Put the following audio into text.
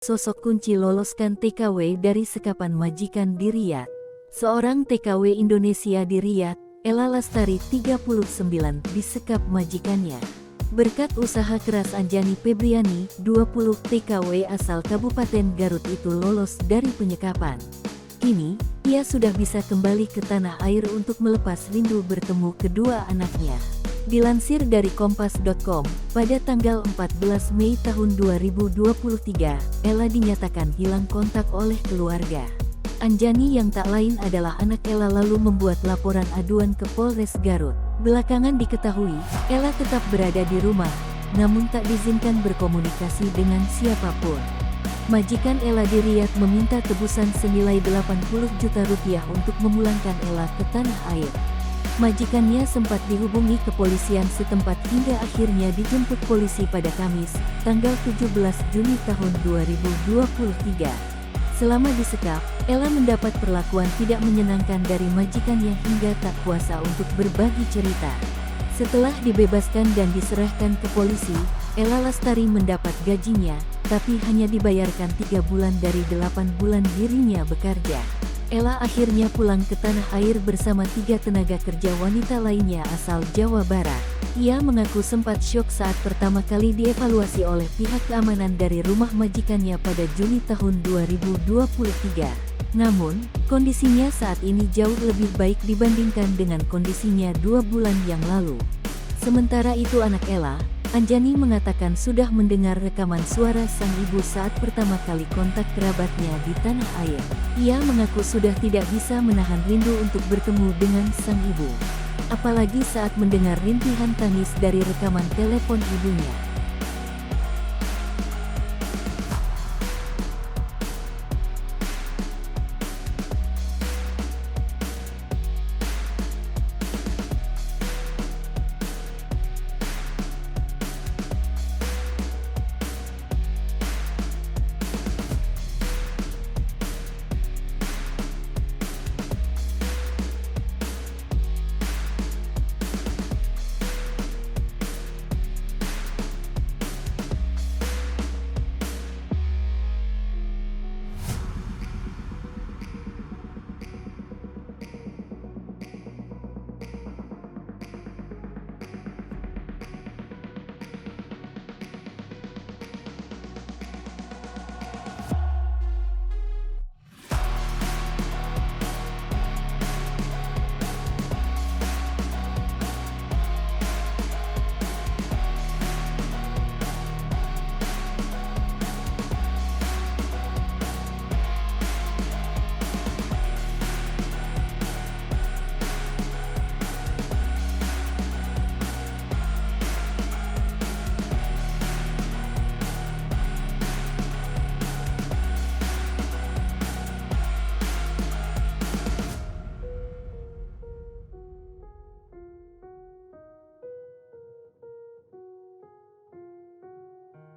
Sosok kunci loloskan TKW dari sekapan majikan di Riyadh. Seorang TKW Indonesia di Riyadh, Ella Lastari 39, disekap majikannya. Berkat usaha keras Anjani Febriani, 20, TKW asal Kabupaten Garut itu lolos dari penyekapan. Kini, ia sudah bisa kembali ke tanah air untuk melepas rindu bertemu kedua anaknya. Dilansir dari Kompas.com, pada tanggal 14 Mei tahun 2023, Ella dinyatakan hilang kontak oleh keluarga. Anjani yang tak lain adalah anak Ella lalu membuat laporan aduan ke Polres Garut. Belakangan diketahui, Ella tetap berada di rumah, namun tak diizinkan berkomunikasi dengan siapapun. Majikan Ella di Riyadh meminta tebusan senilai 80 juta rupiah untuk memulangkan Ella ke tanah air. Majikannya sempat dihubungi kepolisian setempat hingga akhirnya dijemput polisi pada Kamis, tanggal 17 Juni tahun 2023. Selama disekap, Ella mendapat perlakuan tidak menyenangkan dari majikannya hingga tak kuasa untuk berbagi cerita. Setelah dibebaskan dan diserahkan ke polisi, Ella Lastari mendapat gajinya, tapi hanya dibayarkan 3 bulan dari 8 bulan dirinya bekerja. Ella akhirnya pulang ke tanah air bersama 3 tenaga kerja wanita lainnya asal Jawa Barat. Ia mengaku sempat syok saat pertama kali dievaluasi oleh pihak keamanan dari rumah majikannya pada Juni tahun 2023. Namun, kondisinya saat ini jauh lebih baik dibandingkan dengan kondisinya 2 bulan yang lalu. Sementara itu anak Ella, Anjani mengatakan sudah mendengar rekaman suara sang ibu saat pertama kali kontak kerabatnya di tanah air. Ia mengaku sudah tidak bisa menahan rindu untuk bertemu dengan sang ibu. Apalagi saat mendengar rintihan tangis dari rekaman telepon ibunya.